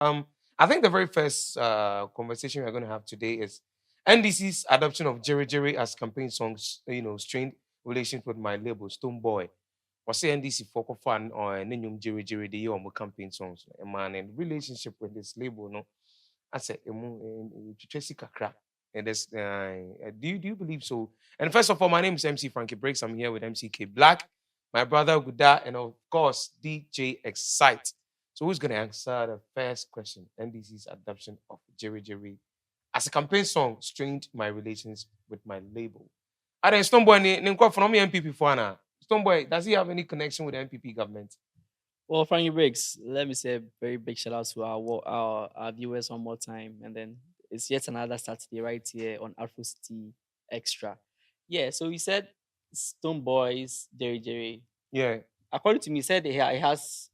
I think the very first conversation we're going to have today is NDC's adoption of Jejereje as campaign songs, strained relations with my label, Stonebwoy. Was say NDC for fan or Nenyum Jejereje the year on campaign songs. Man, and relationship with this label, no. I said, Tracy Kakra. And this, do you believe so? And first of all, my name is MC Frankie Breaks. I'm here with MCK Black, my brother Guda, and of course DJ Excite. So who's gonna answer the first question? NDC's adoption of Jejereje as a campaign song strained my relations with my label. I then Stonebwoy from me MPP for Anna. Stonebwoy, does he have any connection with the MPP government? Well, Frankie Breaks, let me say a very big shout out to our viewers one more time. And then it's yet another Saturday right here on Afro City Extra. Yeah, so he said Stone Boys, Jerry. Yeah. According to me, he said it has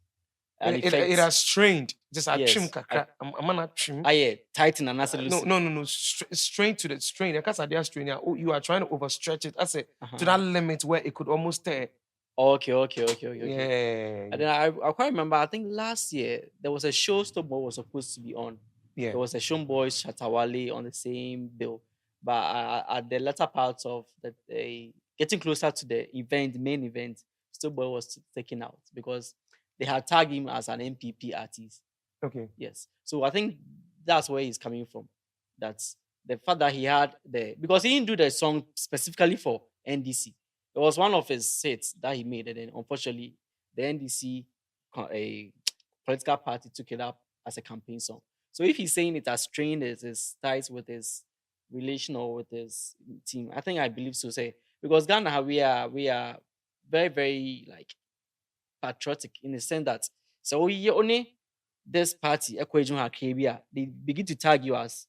an It effect. has strained. Just a Yes, trim kakra. I'm not trim. yeah, tighten and that's No. Strain to the strain. Because I strain. You are trying to overstretch it. I say to that limit where it could almost tear. Okay. Yeah. And then I quite remember, I think last year there was a show Stonebwoy was supposed to be on. Yeah. There was a Showboys Shatawale on the same bill. But at the latter part of the getting closer to the main event, Stonebwoy was taken out because they had tagged him as an MPP artist. Okay. Yes. So I think that's where he's coming from. That's the fact that he had because he didn't do the song specifically for NDC. It was one of his sets that he made, and then unfortunately, the NDC, a political party, took it up as a campaign song. So if he's saying it has strained his ties with his relation or with his team, I believe so. Say because Ghana, we are very very like patriotic in the sense that so you only this party, they begin to tag you as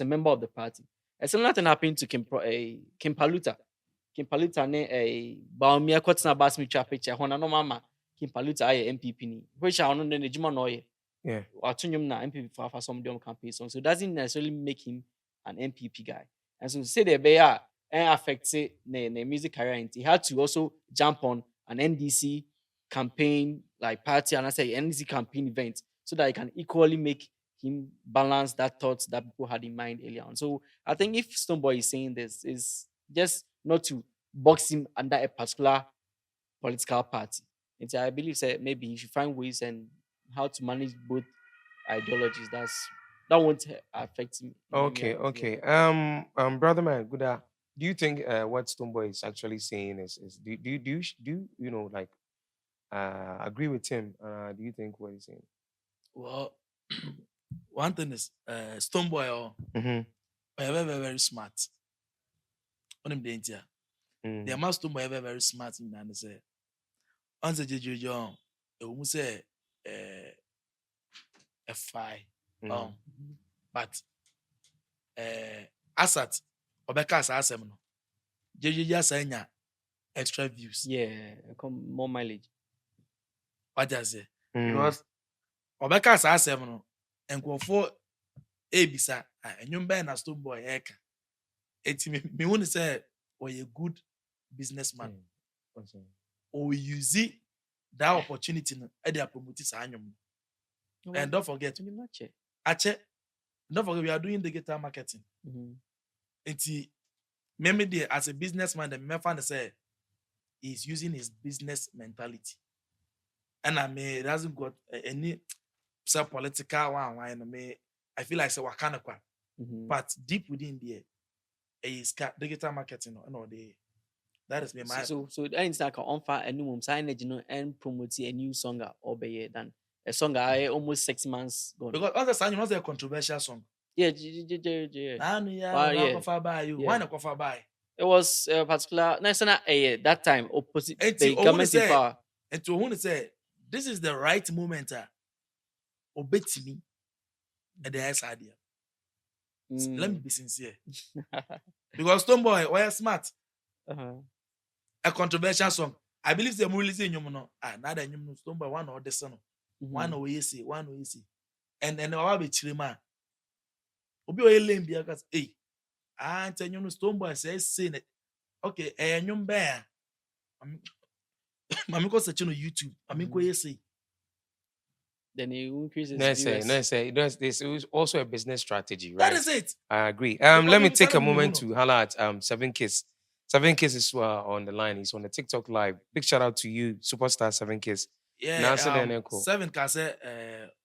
a member of the party. A similar thing happened to Kim Paluta. Kim Paluta ne Baumia Kotsna Bas Mitra picture, Hona no mama, Kim Paluta aye MPP ni. Which I don't know the Juma noye. Yeah. Atunyum na MPP for some campaign song. So it doesn't necessarily make him an MPP guy. And so say the bear and affect the music career. He had to also jump on an NDC campaign like party and I say NDC campaign event so that he can equally make him balance that thoughts that people had in mind earlier on. So I think if Stonebwoy is saying this, is just not to box him under a particular political party. And so I believe that maybe he should find ways and how to manage both ideologies. That won't affect him. Okay. Brother man, good. Do you think what Stonebwoy is actually saying is do you like agree with him? Do you think what he's saying? Well, one thing is Stonebwoy very, very, very smart. On him danger. The amount Stonebwoy very smart in and say on the Jejereje we say a five. But asset Obeka asem no. Jejereje asanya extra views. Yeah, more mileage. What I say? Because Obeka asem no enkofo ebisa enyum ben na Stonebwoy eka. Eti me want to say or a good businessman. Or use that opportunity at their promoting anyum. And don't forget, don't forget we are doing digital marketing. Maybe as a businessman, the man say he's using his business mentality. And I mean, it hasn't got any political one. I feel like what kind of but deep within there is digital marketing that is my so that is like on fire and new sign and promote a new song or be than a song I almost 6 months gone. Because other song was a controversial song. Yeah. Why not cover by? It was a particular that time opposite the government in power. And to who say this is the right moment obey me at the S idea. Let me be sincere. Because Stonebwoy was smart. A controversial song. I believe the movie is in you know. Now that you know Stonebwoy one or the son. One or easy. And then I'll be chilling. Obi o lame bia cause I tell you no Stonebwoy says saying it. Okay, nyum bear. Mami ko search on YouTube. Mami ko say. then he increases No, say, viewers. no, say. There's also a business strategy, That right? is it. I agree. Because Let me you take a can't moment move to highlight 7 Kiss. 7 Kiss is on the line. He's on the TikTok live. Big shout out to you, superstar 7 Kiss. Nancy Yeah, Deneko. 7 can say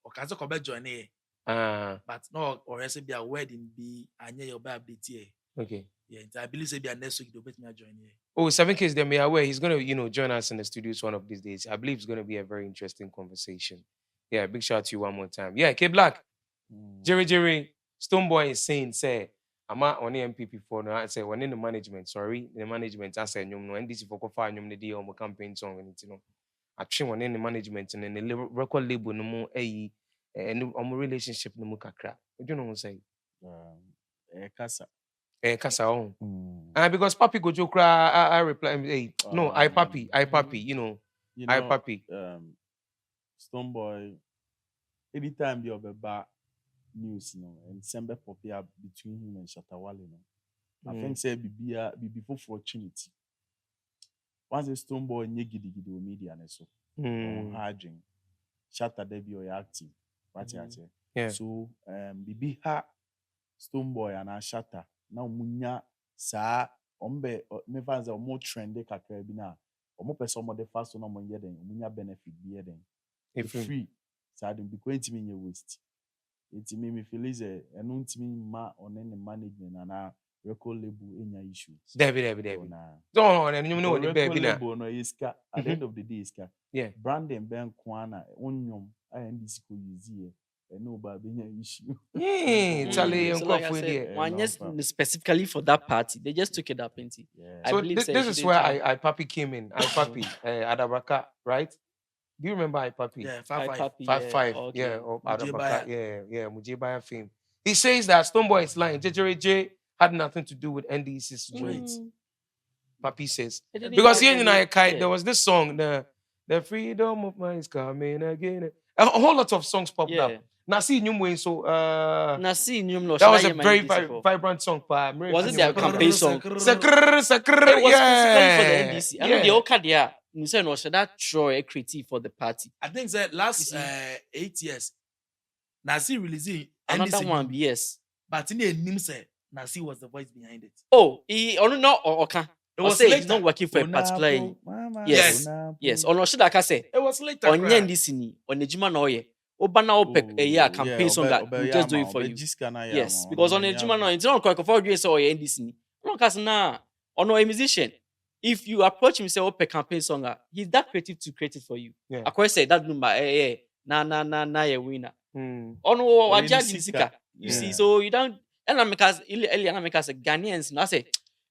or can say come join here. But no, or else be a wedding be anye your baby update here. Okay. Yeah, I believe say be a next week they'll bet me join here. Oh, 7Kiss, then me aware he's gonna, join us in the studios one of these days. I believe it's gonna be a very interesting conversation. Yeah, big shout out to you one more time. Yeah, K Black. Jejereje, Stonebwoy is saying, say, I'm on the MPP for now. I say, when in the management, the management, I say, no, NDC for Kofa, the deal on my campaign song, and you know, I train one in the management and then the record label, no more, and on my relationship, no more kakra. What do you know what I'm saying? Kasa. Kasa on. Because Papi Gojo cry, I reply, hey, no, I Papi, you know, I Papi. Stonebwoy, anytime the other back news, and December poppy up between him and Shatawale, I think say be before fortunity. Once a Stonebwoy nye gidi media and so harding Shatta debut or active. Yeah. So bibi ha Stonebwoy and Shatta now munya sa ombe me fans are more trendy kakra bi na omo person mo the fast no mo yeden munya benefit bi yeden If free so I don't be going to me waste it me feel is eno ntimi ma on any management and record label enya issue Debbie. Don't and you know what the baby now. label no iska at the end of the day iska Yeah. branding ben kwana onyom NDC ko use here and no ba benya issue Charlie, So like I said, one yes specifically for that party, they just took it up into. I So believe this is where I Papi came in. I Papi, Adabaka, right? Do you remember I Papi? Yeah, I 5-5. Papi, 5-5. okay. Yeah, or Adabaka. Mujibaya. Yeah, Mujibaya fame. He says that Stonebwoy is lying. Jejereje had nothing to do with NDC's joint. Papi says. Because here in Ayakai, there was this song, the freedom of mine is coming again. A whole lot of songs popped up. Nasi Nyumwe, so Nasi Nyum, that was a very vibrant song. Was it their campaign song? It was specifically for the NDC. I know the Okadia. You said no, should that Troy creative for the party? I think that last 8 years, Nasi releasing Another NDC, one, yes. but in the name said Nasi was the voice behind it. Oh, he or no or okay. It was say he's later. not working for a particular. Yes. Yes. Or no, should I say? It was later. On NDC ni on the Juma no ye. Obana opek a year campaign song that we just do it for you. Yes, because on the Juma no, it's not quite for you so NDC ni. No, cause na or no a musician. If you approach him say opek campaign song, he's that creative to create it for you. Yeah. I could say that number na ye winner. Oh no, I judge you see, so you don't. And I make us Ghanaians. No, I say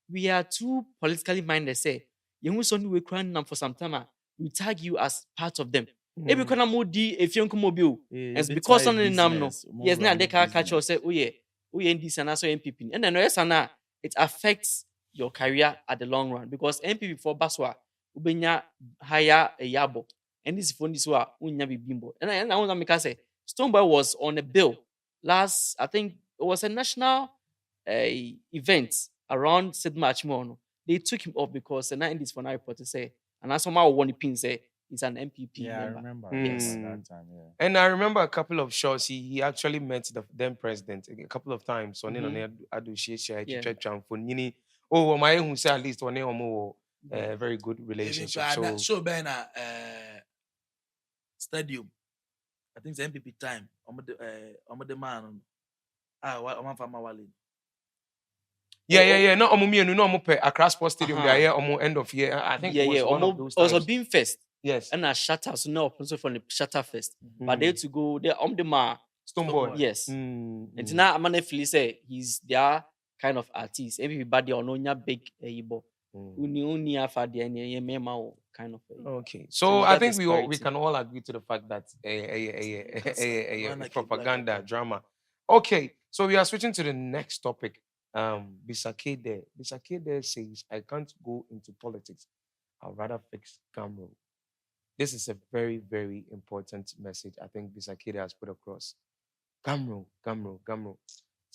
we are too politically minded. Say you must only we crying them for some time. We tag you as part of them. Every corner more di if you come mobile. It's because on the name no. Yes, now they can catch us say oh yeah NDC and also MPP. And then yes na it affects your career at the long run because MPP for Baswa ubenya higher a yabo. And this phone this wa unya bimbo. And I want to make us say Stonebwoy was on a bill last, I think it was a national event around St. Marchmono. They took him off because the 90s for now reported say, and that's somehow one pin say he's an MPP member. I remember. Yes. That time, yeah. And I remember a couple of shows. He actually met the then president a couple of times. So oh, my who say at least one very good relationship. So show Ben stadium. I think it's MPP time. I'm the man. I'm from Mawali. Yeah. No, no, Accra Sports Stadium. They are here end of year. I think yeah. One of those times. Also being first. Yes. And a Shatter, so now also from the Shatter Fest. But they to go there the man. Stonebwoy. Yes. And now I'm gonna say he's their kind of artist. Everybody on onya big Igbo. Uni afadi and kind of. Okay. So I think we can all agree to the fact that propaganda drama. Okay. So we are switching to the next topic. Bisakede says, I can't go into politics. I'd rather fix Gamro. This is a very, very important message I think Bisakede has put across. Gamro.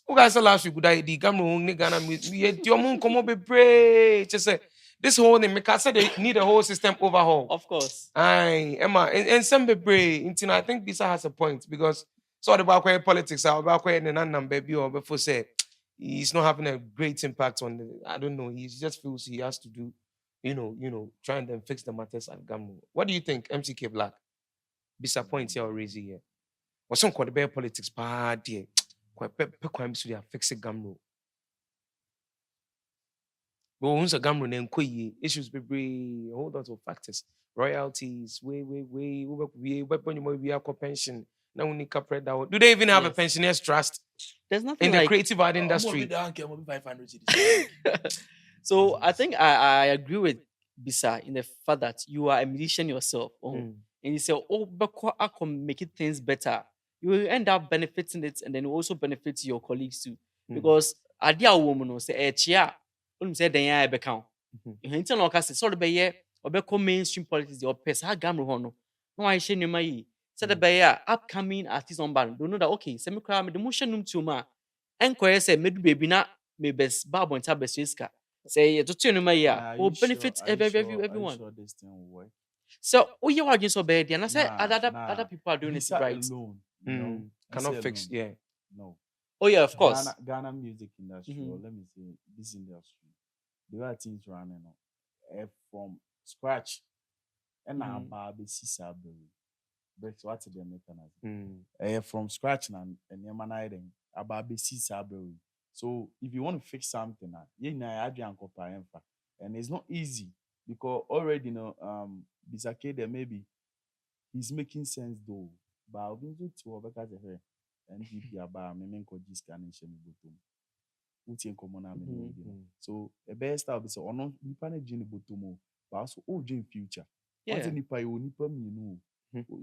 Who guys last week? Good idea. Gamro, Ghana, we come on, be brave. Just say, this whole thing, because I said they need a whole system overhaul. Of course. Aye, Emma, and some be I think Bisa has a point because so the back politics are back and baby or before say he's not having a great impact on the, I don't know, he just feels he has to do, try and then fix the matters at Gamu. What do you think, MCK Black? Bisa point here or raise here? Or some quite the politics bad dear. Quite crime so they are fixing Gamu. But once a Gamu then issues be a whole lot of factors. Royalties, we have pension. Now we need corporate that. Do they even have a pensioners trust? There's nothing in like, the creative art industry. So I think I agree with Bisa in the fact that you are a musician yourself. And you say, I can make it things better. You will end up benefiting it and then you also benefit your colleagues too. Because idea woman will say, say then I become. You know, sort of be or mainstream politics or pesa gamro hono. No, I share my said the upcoming artists on band. Don't know that okay, semi crime the motion to ma. Enquire say mid baby na me best barb on tabesiska. Say to tune my or benefit everyone. Sure this thing will work? So you are just so bad, and I said other people are doing it right. Alone, you know, Cannot fix, alone. yeah. No. Oh yeah, of course. Ghana music industry, or let me say this industry, the way things running from scratch. And now baby Sabri. But what's the mechanism? From scratch and you're about Sabri. So if you want to fix something, and it's not easy because already this arcade maybe he's making sense though. But I'll be to because of her and NDC about me this scanning so the best I'll be so on nipa na gene botomo but also gene future. Once nipa you nipa me no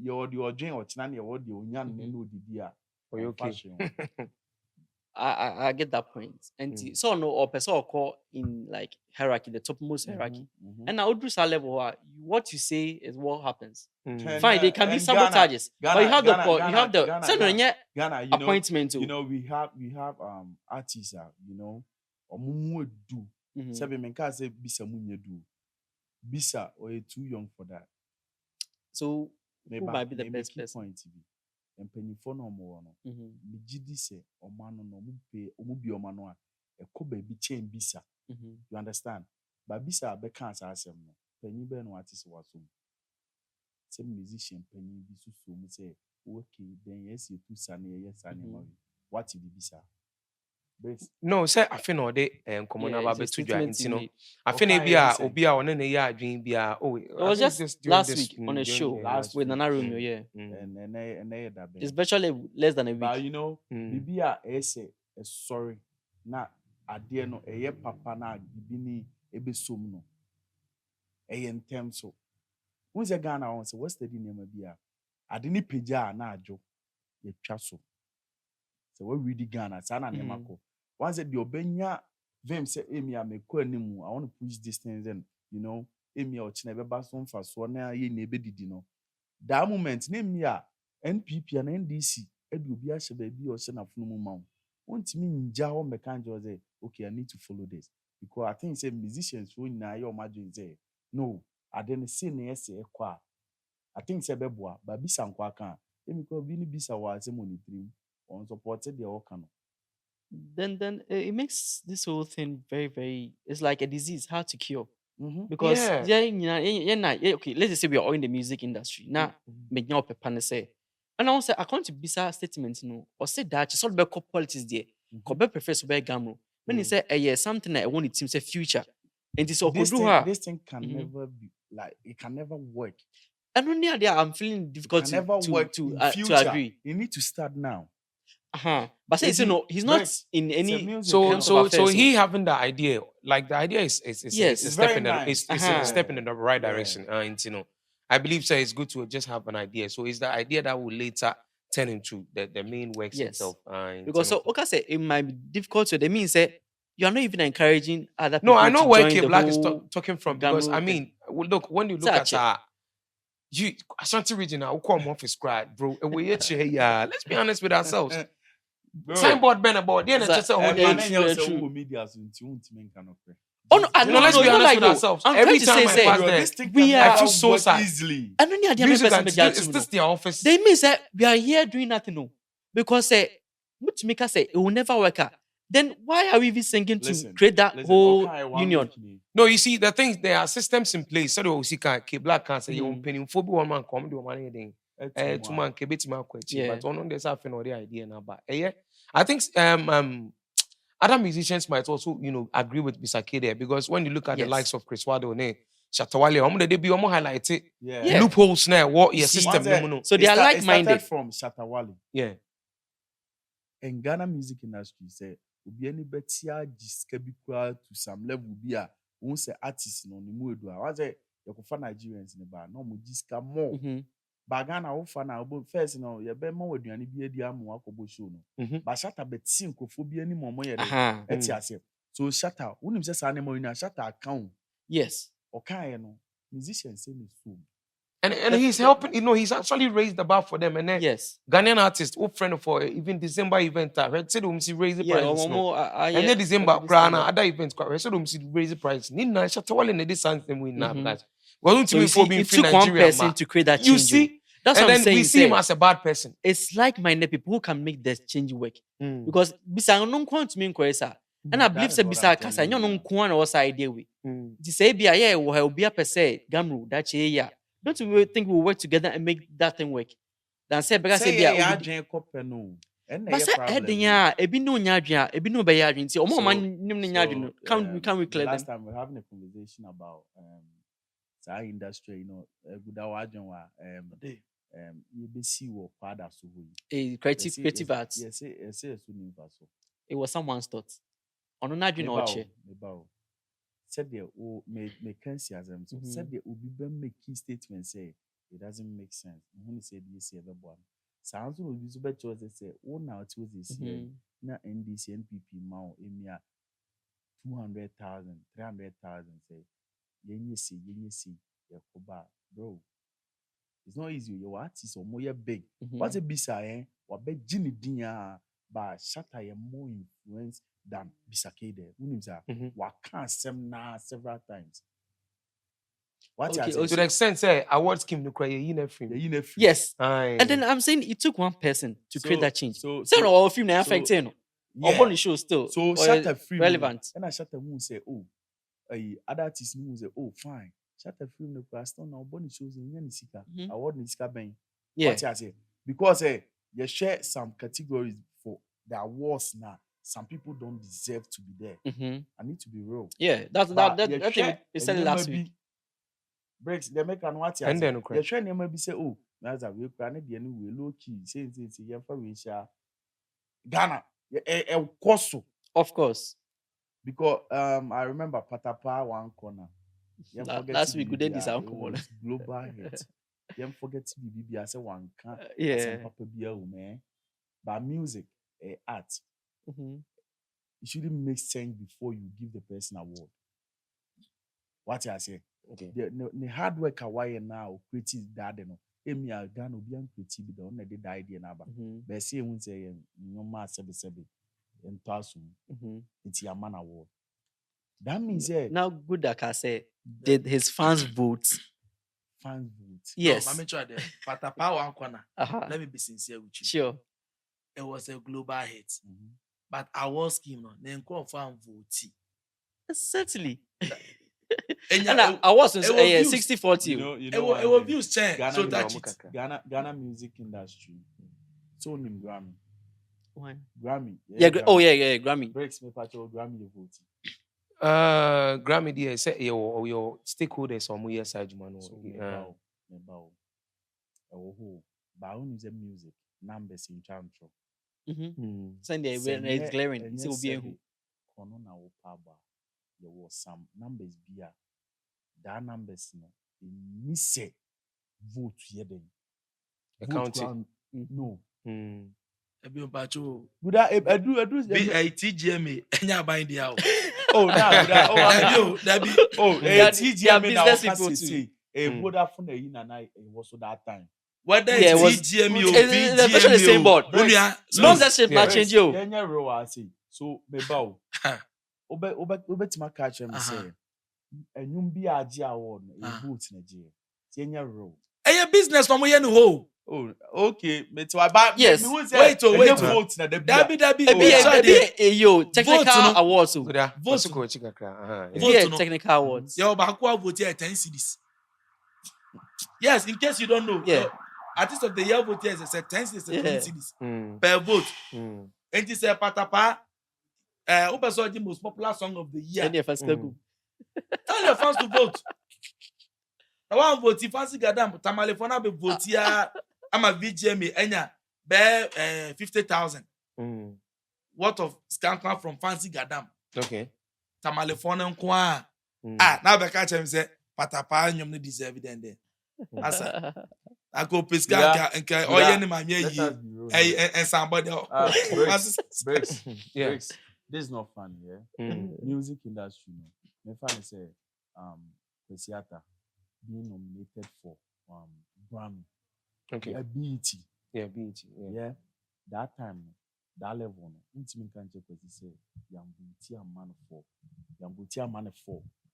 your gene or tina na your onyan no didi a okay. I get that point. And so no or person call in like hierarchy, the topmost hierarchy. And now do level what you say is what happens. Fine, they can be sabotages. But you have the appointment too. You know, we have artists, or mumu do. Seven men can say bisa munye do. Bisa or you too young for that. So who might be the best person? Point to be. And pennyfo no more no. Mijidi se omano no mupe omubi omano a ekoba bi chain bisa. You understand? But bisa be can asem no. Penny be no artist waso. Some musician penny bi so mu say okay then yes you two sane yes sane what you bisa. No, say I feel no they common about to join, I feel obia on any yard dream be it was just last week on a show with Nana Romeo, yeah. And it's virtually less than a week. But you know, Bibia say sorry. Na adie no eye papa na bibini ebesum no. Eye ntem so. Who's a Ghana on say what's the name bia? Adini peja na ajo. Ye twa so. So we read Ghana sana nemako. Once the obenya vem say emi ameko animu I want to push these things and emi o chine beba so mfa so na ye na ebedidi no. That moment name ya NPP and NDC edu obi a shebe bi o se na funu ma. Want me nja ho meka njo say okay I need to follow this because I think say musicians who na your imagine say no I didn't see na ese ekwa. I think say beboa ba bisa nkwa kan emi ko bi ni bisa wa se monitoring on supported the okano. Then it makes this whole thing very, very. It's like a disease, hard to cure. Because okay, let's just say we are all in the music industry now. Me say, and I also I can't be sa statement or say that it's all about politics there. Kobe prefers to be gamro. When he say something that I want it seems a future, and this thing can never be like it can never work. And only idea I'm feeling difficult to agree. You need to start now. But say he's not in any. So he having the idea, like the idea is a step in the right direction. I believe so. It's good to just have an idea. So it's the idea that will later turn into the main works itself. Because so okay, say it might be difficult. So that means say you are not even encouraging other people. No, I know to where join K Black is talking from because I mean, look when you look at Ashanti region now, come off his crowd, bro. Let's be honest with ourselves. Signboard banner board. Then just media Oh no, No, let's be not honest like with no. ourselves. I'm Every trying to time say, I pass Bro, there, this thing we can are- I feel so work sad. easily. I don't need Music person and media is too. this their office? They mean say we are here doing nothing, no. Because which make us say it will never work out. Then why are we even singing to Listen, create that listen, whole okay, one union? week me. No, you see, the things there are systems in place. So they see can keep black cancer. You Mm. penny for one man come do one thing. Eh, Two man keep it my question. Yeah. But one on there's half an idea now. But yeah, I think other musicians might also agree with Bisake there because when you look at the Yes. likes of Chris Wado and Shatawale, they be highlight it Yeah. loopholes now. What your see, system? once No. So they are It like-minded. started from Shatawale. Yeah. In Ghana music industry, say obi any betia jiska bi kura to some level bi a won say artist no mu edu a wa say you go for Nigerians in ba no mo jiska more. Mhm. Ba Ghana wo fa na obo first no ye be ma waduane bi adi amu akobo show no. Mhm. Ba Shatta beti nkofo bi ani mo ye de. Aha. Eti ase. So Shatta, wonim say sa na mo ina Shatta account Yes. o kan no musicians say me so. And he's helping, he's actually raised the bar for them. And then Yes. Ghanaian artist, who friend for even December event, I said raise the Yeah. prices. No. And yeah, then December, every December. other events, I said raise the price. Nina, Shatawale, and this something we now Mhm. guys. Wasn't So to you be for see, being it free took one Nigeria, person ma. to create that You change. see, That's and what I'm then saying. we see him say, as a bad person. it's like-minded people who can make the change work. Mm. Because bisa no nko ntumi nkɔ esa. And I That believe is say what bisa I'm kasa telling nyo no you now. nko na wasa idea we. Mm. Ti say bia yeah wo ha obi apese gamru that che ya. Don't we think we'll work together and make that thing work? Dan say bega say Say bia ya obi. adwen kope no. And But say edin ya ebi no nya adwen, ebi no be ya adwen. Ti omo man nim ne nya adwen no. Can we the clear them? last time we were having a conversation about our industry, good adwen wa you be see what father so we. A creative arts. Yes, so nim so. It was someone's thought. Ono na adwen o che. Said there me can see as them. So Mhm. said there obi be make key statement say it doesn't make sense. Who said yes everyone. Sounds will be so better say oh now it was this year. Mhm. Na NDC NPP ma emia 200,000 300,000 say yenye see yakoba bro. It's not easy. Your artist or more big. Mhm. What's a bisa wa be jini dinya ba Shatta ye more influence than Bisake there. Mhm. Wa can't sem na several times. What Okay, you To the extent, say, awards scheme no cry, you know, free. Yes. Aye. And then I'm saying it took one person to create that change. So So no, our film na so- affect no. yeah. Or the show still. So or Shatta free relevant. And I Shatta who say, oh, other artists who say, oh, fine. Shatta free no class no body shows in any sika. Mhm. Award ni sika ben. Yeah. What you say? Because you share some categories for the awards now. Some people don't deserve to be there. Mhm. I need to be real. Yeah, that you thing share we said it last week. Breaks they make an what you And say. then, okay. You share name be say, oh, that's a we plan the we low key. Say you for we share Ghana. Koso. Of course. Because I remember Patapa one corner. Last week we did this it was global hit. You forget to be I say one can Yeah. Papa Bia man. But music, art, Mhm. it shouldn't make sense before you give the person award. What I say? Okay. The hard work away now creative that no. Emi a Ghana obi an creative the one did the idea na ba. Mhm. But say won say no ma sebe en tasu Mhm. it's your man award. That means Now good that I say did his fans vote? fans vote. Yes. No, let me try there. Patapa one corner. Uh-huh. Let me be sincere with you. Sure. It was a global hit. Mhm. But our scheme, no, then call for vote. Certainly. And And I was it was views. 60-40. You know It one was thing. views change. Ghana, So music- touch it. Ghana music industry. So nim Grammy. Why? Grammy. Yeah, yeah, Grammy. Breaks me part of Grammy you vote. Grammy there say your stakeholders or more side man. So me bow. Oh, but when you say music, numbers in chantro. Mhm. Sunday when it's glaring. It will be who. Kono na wo paba. There was some numbers bia. That numbers no. Ni say vote here then. Accounting. No. Ebi mpacho. Good I do TGMA. Enya bind the house. Oh, now That be. Oh, They are TGM now business people too. say Vodafone na na it was that time. Whether Yeah, it it's was- TGMA or it's especially the same board. Unia. Sponsorship not change you. Kenya real I say. So me bow. Obetima catch him say, and you be a G award, a boots in a G. Senior row. A business no more no. Oh, okay. But so I buy. Yes. Wait. Votes na Yo, technical awards. So there, Vote. vote ko chika kra. Vote no. Technical awards. Yo, Bakwa vote here 10 cedis. Yes, in case you don't know. Yeah. Artist of the year vote here is 10 cedis, 20 cedis Mm. per vote. Mm. And this patapa. Obeso the most popular song of the year. Any of us go. Tell your fans to vote. I want vote fancy gadam. Tamalefona be vote here. I'm a VGMA. Enya be 50,000. Mm. What of skank from fancy gadam? Okay. Tamalefona nkwa. Mm. Now be catch him say patapa nyom no deserve it then. Asa. I go pesca and oye ni manye yi. And somebody else. Breaks. Yeah. Breaks. This is not funny, yeah. Music industry, no. My father say, Pesiata being nominated for Grammy. Okay. A BET. Yeah, BET. Yeah. That time, that level, no. Intimate can check what he say. Yambutia man for.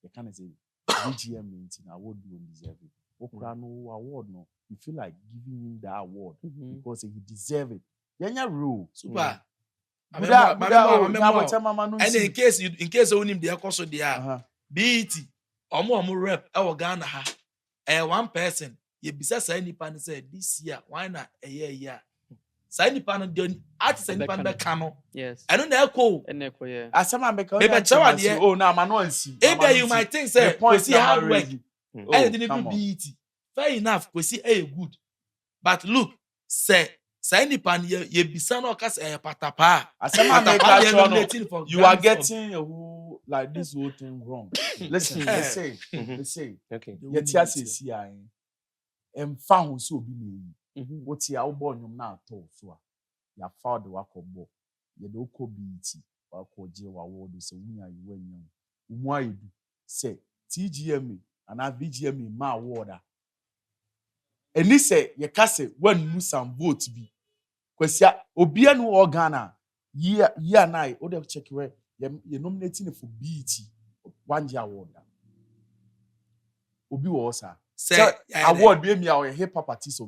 You can't say VGM means award you don't deserve it. Okrano award, no. You feel like giving him the award because he deserve it. Yanya rule. Super. And in case you own him the course there, BET, omo rep, our Ghana ha. One person, you be say nipa say this year, why not a year? Say nipa no the artist nipa be kano. Yes. I don't know Echo, yeah. Asama make maybe oh na manonsi. Maybe you might think say see hard work. I didn't do come BET. Fair enough, we see good. But look, say nipa ye bisa no kas patapa. Asama make Patapa actual nominating for you are Grammy getting a whole like this whole thing wrong. Listen, they say, Okay. Yetia say emfa ho so obi na yi. Woti a wo bo nyom na ato so a. Ya fa de wakobo. Ye de okọ BET. Wakoje wa award so wunya yi wanyam. Umu ayedu say TGMA and VGMA ma award a. Eni say ye ka say wan nu some vote bi. Kwasia obi anu organa year na o dey check where you nominating for BET 1 year award. Obi wo sa say award be me our hip hop artist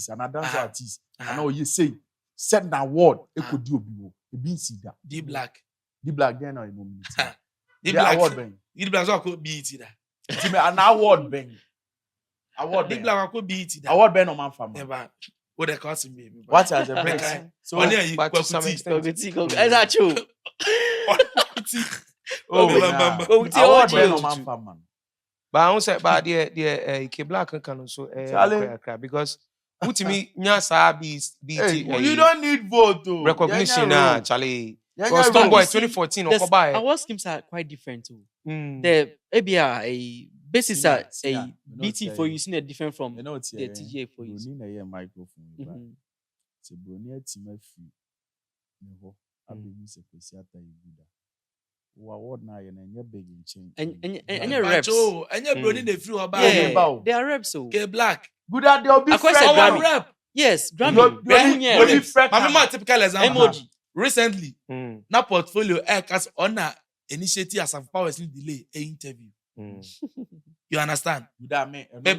and a dance artist and all you say set na award e ko di obi wo e bi nsi da D Black then I nominate D Black award ben D Black so ko BET da ti me an award ben D Black ko BET da award ben no man fam never what they call me what as a break so But to some extent, Exactly. award ben no man fam man. but I won't say but the K Black can also because ultimately nyasa BET You don't need vote though. recognition Yeah, Charlie. yeah, Because yeah, Stonebwoy you see, 2014 Yes, Okobaye. our schemes are quite different too. Mm. The ABR a basis Yeah, a yeah. BT for you seen different from You know it's the TGA for you. You need a microphone. Mhm. Se broni atima free. Neho. Abi mi se kwesi ata iguda. Wa award na ye na nye big in chain. And your reps. and your brother they free oba Yeah, they are reps. So K Black Good at they'll be I quite fresh. said Grammy. rep yes, You'll Grammy. Yeah, be fresh. my mama typical example emoji. recently Mm. na portfolio cast on a initiative as of powers delay a interview Mm. you understand Good at me. maybe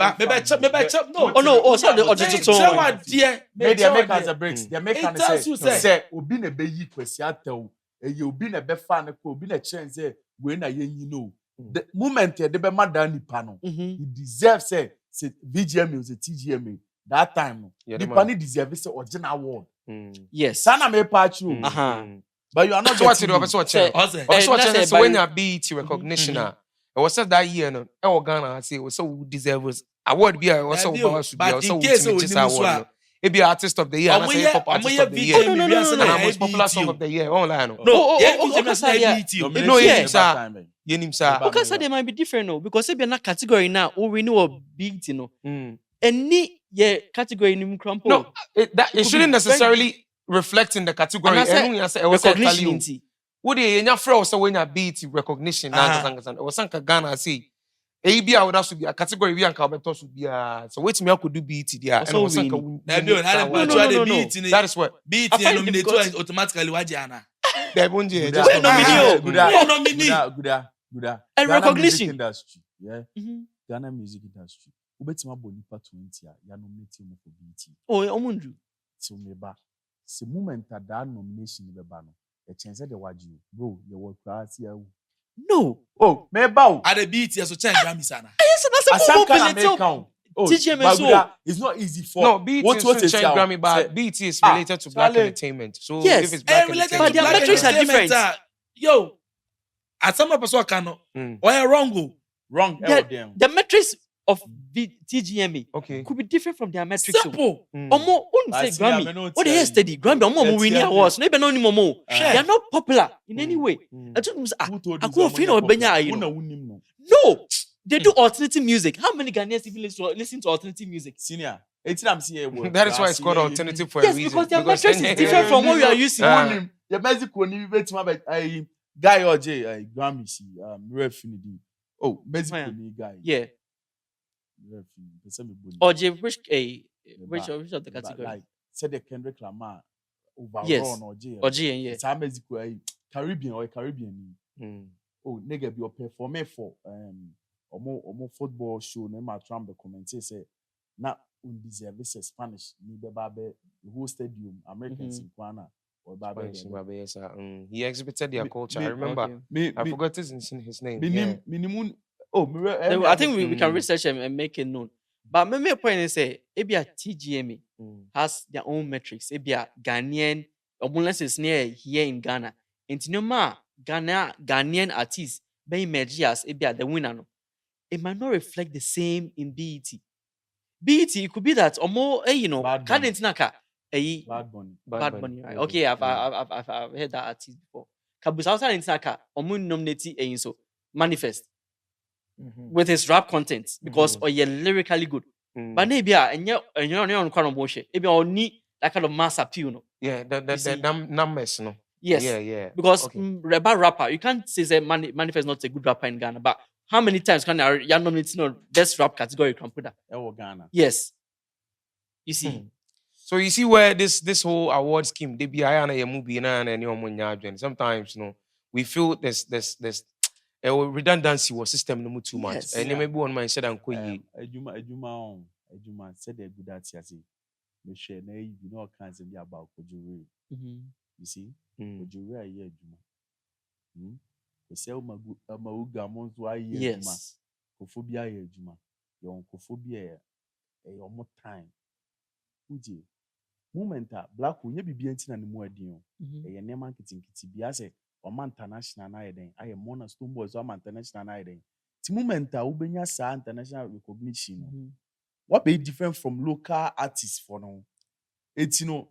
chop no Oh no, oh sorry, the say auditor. what dear They make as a breaks. They make It and tells you, say say. obi na be yi kwesi ata o. E obi na be fa na ko obi na chen say we na ye yi no. The moment they be mad nipa no. Mhm. He deserves say VGMA was a TGMA that time no. Yeah, the Nipa man. ni deserve say original award. Mm. Yes. Sana me patch you. Mm. Uh-huh. Mm. But you are not So what getting you do? it. So what Say- you Ose. that's so a when by- you BET recognition, it was said that year, no, I Ghana, I say, so who deserves award be also Yeah, about should be but also in case ultimate we just need to award. It be artist of the year, and I say pop artist of the year, no, no, no, no, and no. our most popular song of the year. Online, no, No, yeah, oh, VGMA say yeah. BET o. No, yeah, Never sir. time, eh. Yenim sir. But- Okay, so they might be different no because if you're not category now, or we know a big, you know, Mm. any yeah category in crumple. No, it could shouldn't be necessarily reflect in the category. And I said Enu ya say, it was said recognition. Kali. Inti. What the enya frɛ also when you BET recognition it was sanka Ghana say ABI would have to be a category we anka obeto should be so wait me I could do BET there and it Also was sanka win. Na bi o na No, the no, no, no. BET ni that is what BET I find it nominate difficult. automatically waje ana. They won't do it, Good just Wait, nominee, nominate. oh. Good Yeah, nominee. Good. And Ghana recognition. music industry. Yeah. Mhm. Ghana music industry. Ubetima bonipa 20 ya nominate him for BT. Oh, Omundu. So meba. Se moment that nomination beba no. A chance de waju. Bro, you work class here. No. Oh, meba. At the beat, yes, so change Grammy sana. Yes, that's a Asam more kana penalty. make count. Oh, TGM but so. Guda, it's not easy for No, BT is what change Grammy, say- but BT is related to black Charlie. entertainment. So Yes. if it's black Related to But their entertainment, metrics are different. Yo, at some person can Mm. or you wrong go. wrong. The metrics of TGMA Okay. could be different from their metrics. Simple. Mm. Omo, I say see, I Grammy. may not What the tell hell you. steady? Grammy, Omo Let's winning hear awards. No, even no more. Share. They are not popular in any way. Mm. I told them, Who told you I go feel no benya, you know. know. No, they do alternative music. How many Ghanaians even listen to alternative music? Senior. It's I'm seeing. That is why it's called alternative for a Yes, reason. because their metrics is different from what we are used to. The Mexico ni betima but I guy OJ I Grammy see refinity. Oh, Mexico Yeah. ni guy. Yeah. Refinity. The same boni. Or which of the category? Like said the Kendrick Lamar overall Yes. no OJ. Or G, yeah. It's a Mexico Caribbean or Caribbean. Mm. Oh, nigga be performing for omo football show na ma Trump the comment say na undeserve say Spanish ni be ba be the whole stadium Americans in Kwana or ba be. Spanish Zimbabwe, yes, he exhibited their Me- culture. me- I remember. Okay. Me I forgot his name. Minimum. Oh, I think we can Mm. research and make it known. But my main point is say, Abia TGMA Mm. has their own metrics. Abia Ghanaian, unless it's near here in Ghana. And no ma Ghanaian artists be emerge as Abia the winner. No. It might not reflect the same in BET. BET it could be that or more, you know, Bad Bunny. Kadentinaka, Bad Bunny. Bad Bunny, right? Okay, I've heard that artist before. Kabusa outside in Tinaka, Omu nominate so Manifest with his rap content because or you're lyrically good. Mm. But maybe and you're on kind of motion. Maybe I'll need that kind of mass appeal. No? Yeah, You see? the numbers, no. Yes. Yeah. Because Okay. about rapper, you can't say that Manifest not a good rapper in Ghana. But how many times can you nominate best rap category you can put that? Ghana. Yes. You see. Hmm. So you see where this whole award scheme, they be higher than a movie and any one. Sometimes, we feel there's a redundancy was system no too much. Yes. And then maybe one man said I'm quite Ejuma said a good at Yasi. Me share na you know can't be about Kojuri. Mhm. You see? Mm. Kojuri a year Juma. We say Mauga months why year Juma. Yes. Kophobia year Juma. Your kophobia a more time. Uji. Moment black will be anti and more deal. Mhm. A name kitty biase or man international night. I am Mona Stonebwoy so man international night. Ti moment ubenya sa international recognition. Mhm. What be different from local artists for now? It's you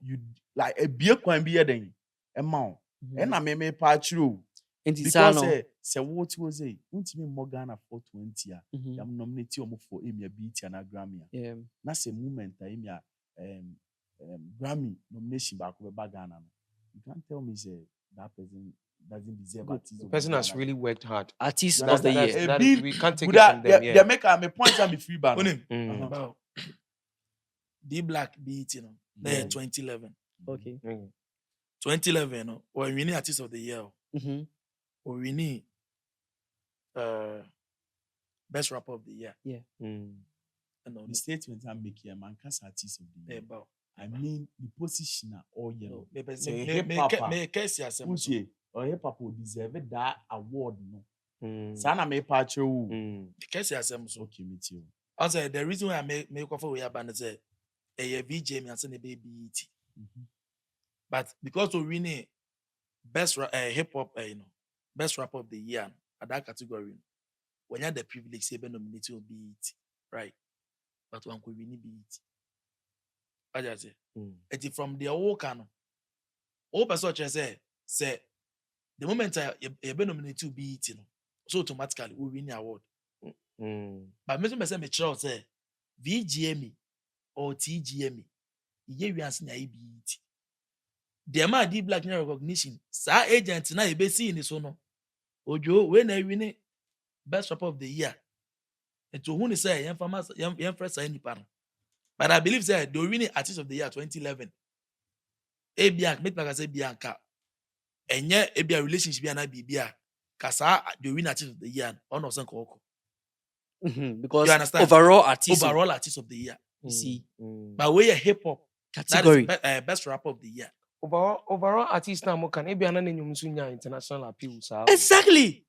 like a beer can be a thing. A mount. Mhm. And I may pay true. And it's Because ano. say what was a won't me more Ghana for 20 years. Mhm. I'm nominated for Emmy BT and a Grammy. Yeah. That's a moment I Emmy Grammy nomination back over Ghana. You can't tell me say that person doesn't deserve Good. artist of the person has Ghana. really worked hard. Artist Yeah, of the that's- year. A big- we can't take Good, it from them. they Yeah. make a point and be free ban. Onim, Mm. about D Black beat, there 2011. Okay. Mm. 2011, or we need artist of the year, Mm-hmm. or we need best rapper of the year. Mm. The statement I'm making, a man cast artist of the year. About I mean, the position all yellow. Say me hip-hopper. case yourself. Uche, or hip hop will deserve that award, no. Mm. Sana me patch you. Mm. Case yourself. So Okay, me too. I say the reason why I make offer we are banned say a VJ me and say baby ET. But because we need best hip hop, best rapper of the year at that category, when you have the privilege say be nominated will be it, right? But one could win it. I just say, Mm. it is from the whole canon. All person say the moment you be nominated to be it, so automatically we win the award. Mm. But me say me try say VGM or TGM, you want to be it. The man D Black recognition. Sa agent na you be seeing this no. Ojo when I win best rapper of the year. And to who say young first any pan. But I believe say the winning artist of the year 2011. Bianca, make like I say Bianca. Enye ebi a relationship bi na bibia. Kasa the winner artist of the year on of Koko. Because You understand? overall artist, Overall artist of the year. you see, But we a hip hop. category. That is best rapper of the year. Overall artist na mo kan ebi ana nenyum so nya international appeal sa. Exactly.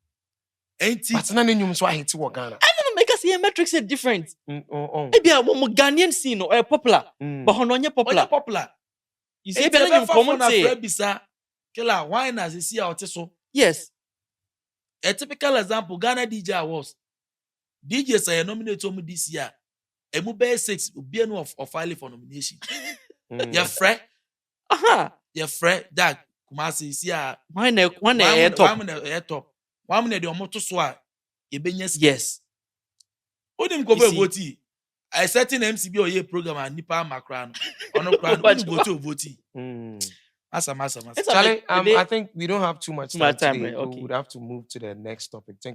Ain't But na nenyum so ahiti wo Ghana. I don't know, make us see metrics are different. Oh. Maybe a Ghanaian scene or popular, but hononya popular. popular. You see, It's maybe you comment a say bisa. Killer, why na see out so? yes. A typical example, Ghana DJ Awards. DJs are nominated this year. Emu be 6 be no of filing for nomination. Your friend, your friend that Kumasi see a One air top. top. 1 minute the omoto so a ebenya. Yes. Odim go You see- vote. I certain MCB or ye program and nipa makran. Ono kran go to vote. Masa. It's Charlie, like, I think we don't have too much Too time much time, today. right? Okay. We would have to move to the next topic. Thank you.